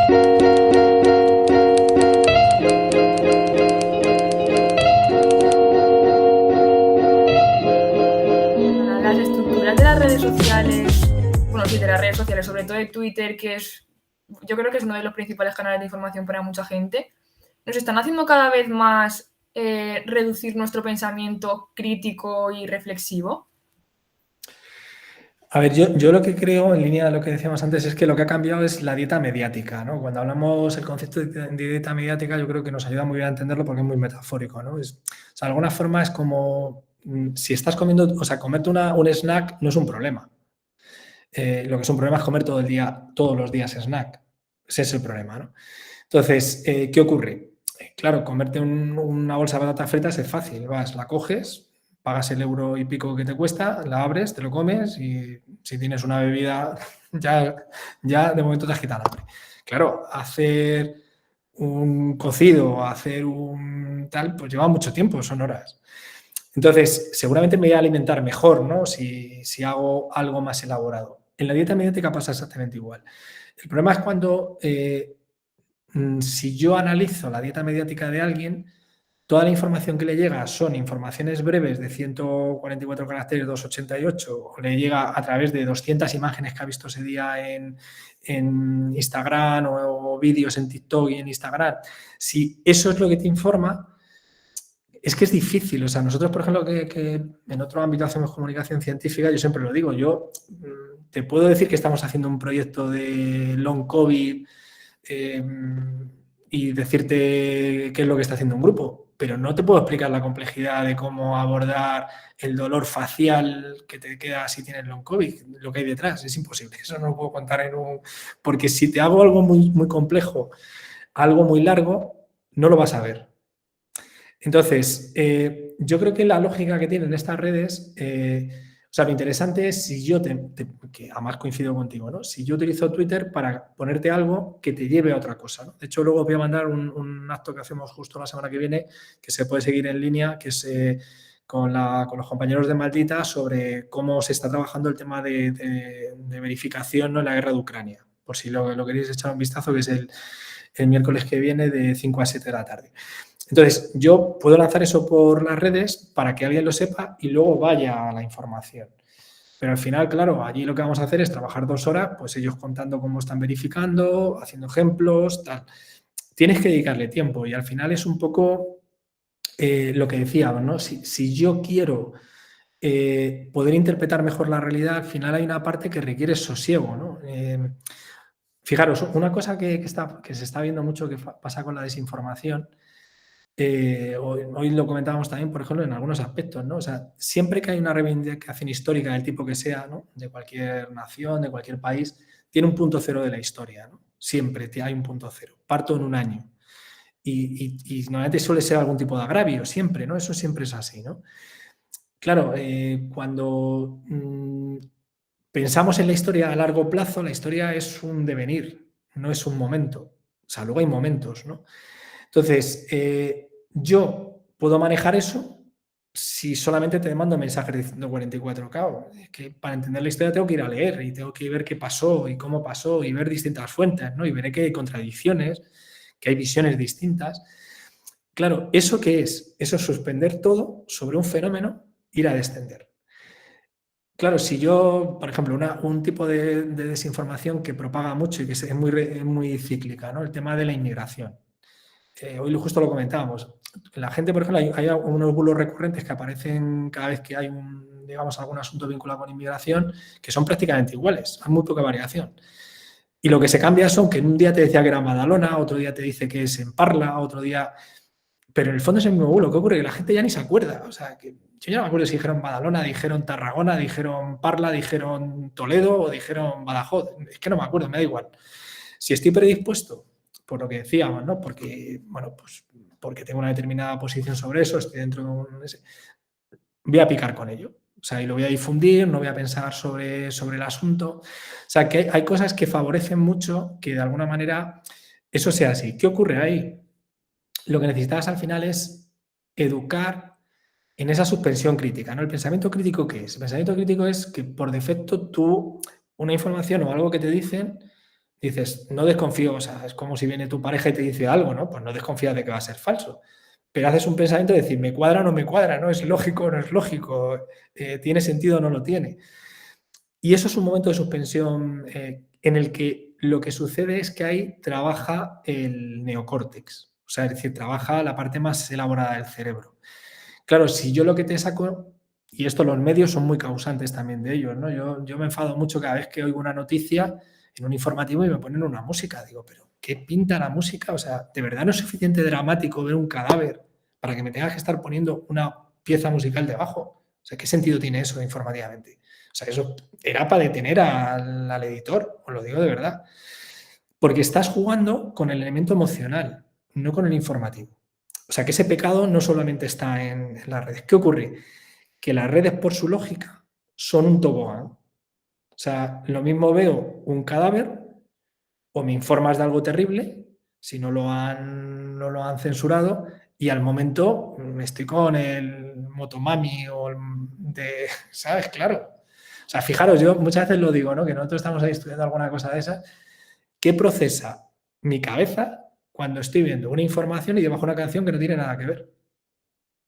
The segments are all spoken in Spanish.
Las estructuras de las redes sociales, bueno, sí, de las redes sociales, sobre todo de Twitter, que es, yo creo que es uno de los principales canales de información para mucha gente, nos están haciendo cada vez más reducir nuestro pensamiento crítico y reflexivo. A ver, yo lo que creo, en línea de lo que decíamos antes, es que lo que ha cambiado es la dieta mediática, ¿no? Cuando hablamos el concepto de dieta mediática, yo creo que nos ayuda muy bien a entenderlo porque es muy metafórico, ¿no? O sea, de alguna forma es como si estás comiendo, o sea, comerte un snack no es un problema. Lo que es un problema es comer todo el día, todos los días snack. Ese es el problema, ¿no? Entonces, ¿qué ocurre? Claro, comerte una bolsa de patatas fritas es fácil. Vas, la coges, pagas el euro y pico que te cuesta, la abres, te lo comes y si tienes una bebida, ya de momento te has quitado el hambre. Claro, hacer un cocido, hacer un tal, pues lleva mucho tiempo, son horas. Entonces, seguramente me voy a alimentar mejor, ¿no? Si hago algo más elaborado. En la dieta mediática pasa exactamente igual. El problema es cuando, si yo analizo la dieta mediática de alguien, toda la información que le llega son informaciones breves de 144 caracteres, 288, o le llega a través de 200 imágenes que ha visto ese día en Instagram o vídeos en TikTok y en Instagram. Si eso es lo que te informa, es que es difícil. O sea, nosotros, por ejemplo, que en otro ámbito hacemos comunicación científica, yo siempre lo digo, yo te puedo decir que estamos haciendo un proyecto de long COVID y decirte qué es lo que está haciendo un grupo, pero no te puedo explicar la complejidad de cómo abordar el dolor facial que te queda si tienes long COVID, lo que hay detrás, es imposible, eso no lo puedo contar en un... Porque si te hago algo muy, muy complejo, algo muy largo, no lo vas a ver. Entonces, yo creo que la lógica que tienen estas redes, o sea, lo interesante es si yo, que además coincido contigo, ¿no? Si yo utilizo Twitter para ponerte algo que te lleve a otra cosa, ¿no? De hecho, luego voy a mandar un acto que hacemos justo la semana que viene, que se puede seguir en línea, que es con los compañeros de Maldita sobre cómo se está trabajando el tema de verificación, ¿no?, en la guerra de Ucrania. Por si lo queréis echar un vistazo, que es el miércoles que viene de 5 a 7 de la tarde. Entonces, yo puedo lanzar eso por las redes para que alguien lo sepa y luego vaya a la información. Pero al final, claro, allí lo que vamos a hacer es trabajar 2 horas, pues ellos contando cómo están verificando, haciendo ejemplos, tal. Tienes que dedicarle tiempo y al final es un poco lo que decíamos, ¿no? Si yo quiero poder interpretar mejor la realidad, al final hay una parte que requiere sosiego, ¿no? Fijaros, una cosa que se está viendo mucho que pasa con la desinformación. Hoy lo comentábamos también, por ejemplo, en algunos aspectos, ¿no? O sea, siempre que hay una reivindicación histórica del tipo que sea, ¿no?, de cualquier nación, de cualquier país, tiene un punto cero de la historia, ¿no? Siempre hay un punto cero. Parto en un año. Y normalmente suele ser algún tipo de agravio, siempre, ¿no? Eso siempre es así, ¿no? Claro, cuando pensamos en la historia a largo plazo, la historia es un devenir, no es un momento. O sea, luego hay momentos, ¿no? Entonces, yo puedo manejar eso si solamente te mando mensajes de 144K. Es que para entender la historia tengo que ir a leer y tengo que ver qué pasó y cómo pasó y ver distintas fuentes, ¿no? Y veré que hay contradicciones, que hay visiones distintas. Claro, ¿eso qué es? Eso es suspender todo sobre un fenómeno, ir a descender. Claro, si yo, por ejemplo, un tipo de desinformación que propaga mucho y que es muy cíclica, ¿no? El tema de la inmigración. Hoy justo lo comentábamos. La gente, por ejemplo, hay unos bulos recurrentes que aparecen cada vez que hay digamos, algún asunto vinculado con inmigración, que son prácticamente iguales, hay muy poca variación. Y lo que se cambia son que en un día te decía que era en Badalona, otro día te dice que es en Parla, otro día... Pero en el fondo es el mismo bulo. ¿Qué ocurre? Que la gente ya ni se acuerda. O sea, que yo ya no me acuerdo si dijeron Badalona, dijeron Tarragona, dijeron Parla, dijeron Toledo o dijeron Badajoz. Es que no me acuerdo, me da igual. Si estoy predispuesto, por lo que decíamos, ¿no? Porque, bueno, pues porque tengo una determinada posición sobre eso, estoy dentro de voy a picar con ello. O sea, y lo voy a difundir, no voy a pensar sobre el asunto. O sea, que hay cosas que favorecen mucho que de alguna manera eso sea así. ¿Qué ocurre ahí? Lo que necesitas al final es educar en esa suspensión crítica, ¿no? ¿El pensamiento crítico qué es? El pensamiento crítico es que por defecto tú, una información o algo que te dicen, dices, no desconfío, o sea, es como si viene tu pareja y te dice algo, ¿no? Pues no desconfías de que va a ser falso. Pero haces un pensamiento de decir, ¿me cuadra o no me cuadra? ¿No? ¿Es lógico o no es lógico? ¿Tiene sentido o no lo tiene? Y eso es un momento de suspensión en el que lo que sucede es que ahí trabaja el neocórtex, o sea, es decir, trabaja la parte más elaborada del cerebro. Claro, si yo lo que te saco, y esto los medios son muy causantes también de ellos, ¿no? Yo me enfado mucho cada vez que oigo una noticia en un informativo y me ponen una música. Digo, pero ¿qué pinta la música? O sea, ¿de verdad no es suficiente dramático ver un cadáver para que me tengas que estar poniendo una pieza musical debajo? O sea, ¿qué sentido tiene eso informativamente? O sea, eso era para detener al editor, os lo digo de verdad. Porque estás jugando con el elemento emocional, no con el informativo. O sea, que ese pecado no solamente está en las redes. ¿Qué ocurre? Que las redes, por su lógica, son un tobogán. O sea, lo mismo veo un cadáver o me informas de algo terrible, si no lo han censurado, y al momento estoy con el motomami o ¿sabes? Claro. O sea, fijaros, yo muchas veces lo digo, ¿no? Que nosotros estamos ahí estudiando alguna cosa de esas. ¿Qué procesa mi cabeza cuando estoy viendo una información y debajo una canción que no tiene nada que ver?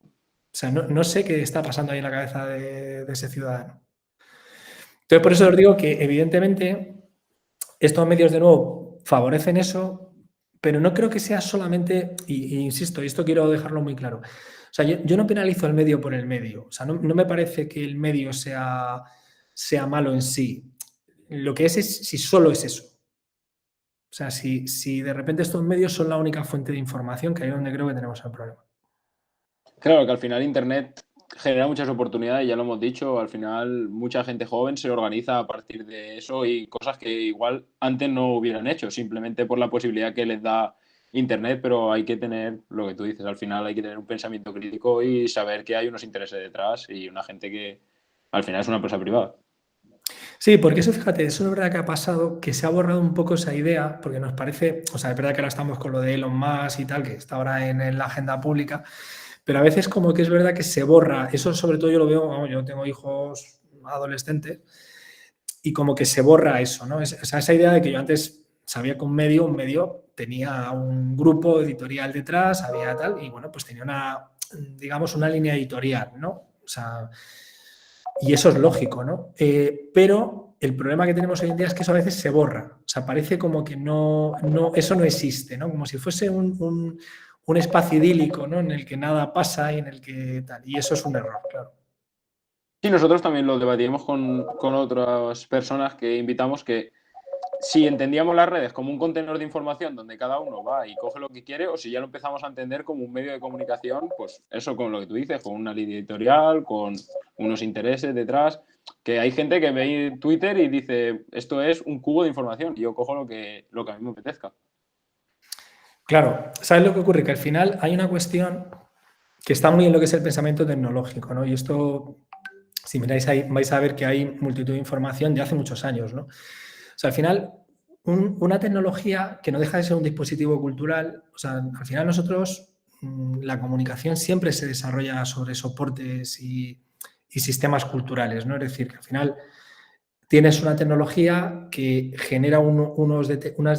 O sea, no sé qué está pasando ahí en la cabeza de ese ciudadano. Entonces, por eso os digo que, evidentemente, estos medios, de nuevo, favorecen eso, pero no creo que sea solamente, y insisto, y esto quiero dejarlo muy claro, o sea, yo no penalizo el medio por el medio, o sea, no me parece que el medio sea malo en sí. Lo que es si solo es eso. O sea, si de repente estos medios son la única fuente de información, que ahí es donde creo que tenemos el problema. Claro que al final Internet genera muchas oportunidades, ya lo hemos dicho, al final mucha gente joven se organiza a partir de eso y cosas que igual antes no hubieran hecho, simplemente por la posibilidad que les da Internet, pero hay que tener lo que tú dices, al final hay que tener un pensamiento crítico y saber que hay unos intereses detrás y una gente que al final es una empresa privada. Sí, porque eso, fíjate, eso es verdad que ha pasado, que se ha borrado un poco esa idea, porque nos parece, o sea, es verdad que ahora estamos con lo de Elon Musk y tal, que está ahora en la agenda pública, pero a veces como que es verdad que se borra, eso sobre todo yo lo veo, vamos, yo tengo hijos adolescentes, y como que se borra eso, ¿no? O sea, esa idea de que yo antes sabía que un medio tenía un grupo editorial detrás, había tal, y bueno, pues tenía una, digamos, una línea editorial, ¿no? O sea, y eso es lógico, ¿no? Pero el problema que tenemos hoy en día es que eso a veces se borra. O sea, parece como que eso no existe, ¿no? Como si fuese un espacio idílico, ¿no? En el que nada pasa y en el que tal. Y eso es un error, claro. Sí, nosotros también lo debatíamos con otras personas que invitamos que si entendíamos las redes como un contenedor de información donde cada uno va y coge lo que quiere, o si ya lo empezamos a entender como un medio de comunicación, pues eso con lo que tú dices, con una línea editorial, con unos intereses detrás, que hay gente que ve Twitter y dice, esto es un cubo de información, y yo cojo lo que a mí me apetezca. Claro, ¿sabes lo que ocurre? Que al final hay una cuestión que está muy en lo que es el pensamiento tecnológico, ¿no? Y esto, si miráis ahí, vais a ver que hay multitud de información de hace muchos años, ¿no? O sea, al final, una tecnología que no deja de ser un dispositivo cultural, o sea, al final nosotros, la comunicación siempre se desarrolla sobre soportes y sistemas culturales, ¿no? Es decir, que al final tienes una tecnología que genera unas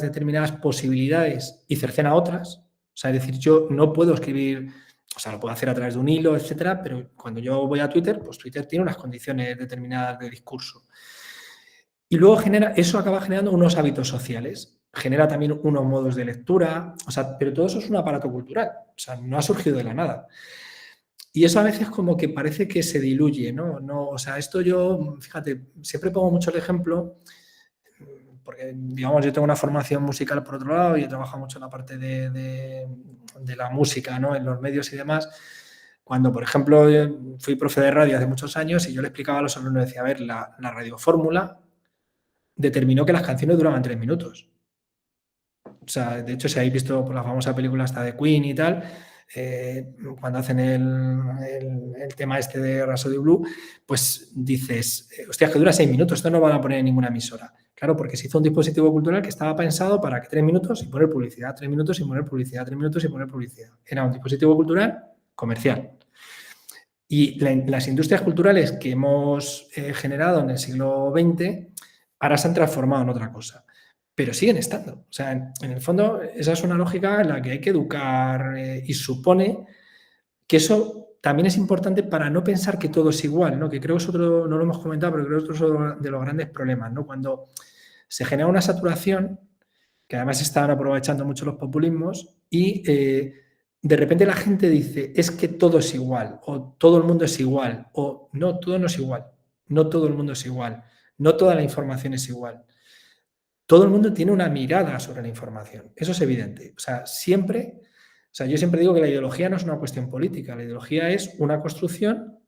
determinadas posibilidades y cercena otras. O sea, es decir, yo no puedo escribir, o sea, lo puedo hacer a través de un hilo, etcétera, pero cuando yo voy a Twitter, pues Twitter tiene unas condiciones determinadas de discurso. Y luego eso acaba generando unos hábitos sociales, genera también unos modos de lectura, o sea, pero todo eso es un aparato cultural, o sea, no ha surgido de la nada. Y eso a veces como que parece que se diluye, ¿no? O sea, esto yo, fíjate, siempre pongo mucho el ejemplo, porque, digamos, yo tengo una formación musical por otro lado y he trabajado mucho en la parte de la música, ¿no? En los medios y demás. Cuando, por ejemplo, fui profe de radio hace muchos años y yo le explicaba a los alumnos, decía, a ver, la radiofórmula determinó que las canciones duraban 3 minutos. O sea, de hecho, si habéis visto por la famosa película hasta de Queen y tal, cuando hacen el tema este de Rhapsody Blue, pues dices, hostia, que dura 6 minutos, esto no lo van a poner en ninguna emisora. Claro, porque se hizo un dispositivo cultural que estaba pensado para que 3 minutos y poner publicidad, 3 minutos y poner publicidad, 3 minutos y poner publicidad. Era un dispositivo cultural comercial. Y las industrias culturales que hemos generado en el siglo XX ahora se han transformado en otra cosa. pero siguen estando. O sea, en el fondo, esa es una lógica en la que hay que educar y supone que eso también es importante para no pensar que todo es igual, ¿no? Que creo que es otro, no lo hemos comentado, pero creo que es otro de los grandes problemas, ¿no? Cuando se genera una saturación, que además están aprovechando mucho los populismos, y de repente la gente dice, es que todo es igual, o todo el mundo es igual, o no, todo no es igual, no todo el mundo es igual, no toda la información es igual. Todo el mundo tiene una mirada sobre la información, eso es evidente. O sea, yo siempre digo que la ideología no es una cuestión política, la ideología es una construcción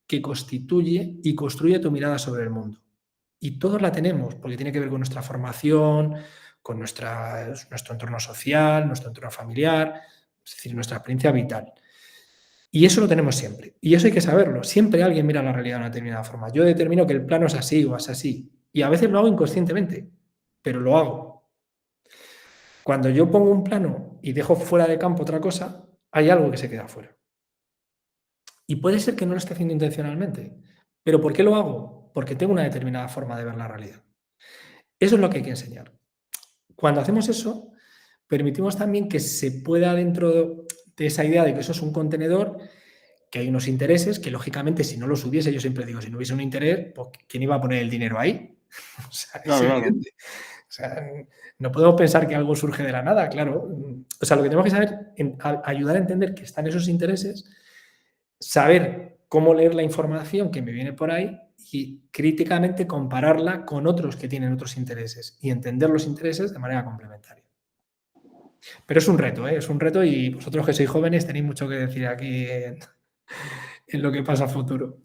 que constituye y construye tu mirada sobre el mundo. Y todos la tenemos, porque tiene que ver con nuestra formación, con nuestro entorno social, nuestro entorno familiar, es decir, nuestra experiencia vital. Y eso lo tenemos siempre. Y eso hay que saberlo. Siempre alguien mira la realidad de una determinada forma. Yo determino que el plano es así o es así. Y a veces lo hago inconscientemente, pero lo hago. Cuando yo pongo un plano y dejo fuera de campo otra cosa, hay algo que se queda fuera. Y puede ser que no lo esté haciendo intencionalmente. ¿Pero por qué lo hago? Porque tengo una determinada forma de ver la realidad. Eso es lo que hay que enseñar. Cuando hacemos eso, permitimos también que se pueda, dentro de esa idea de que eso es un contenedor, que hay unos intereses, que lógicamente si no los hubiese, yo siempre digo, si no hubiese un interés, pues ¿quién iba a poner el dinero ahí? O sea, es evidente. O sea, no podemos pensar que algo surge de la nada, claro. O sea, lo que tenemos que saber es ayudar a entender que están esos intereses, saber cómo leer la información que me viene por ahí y críticamente compararla con otros que tienen otros intereses y entender los intereses de manera complementaria. Pero es un reto, ¿eh? Es un reto y vosotros que sois jóvenes tenéis mucho que decir aquí en lo que pasa a futuro.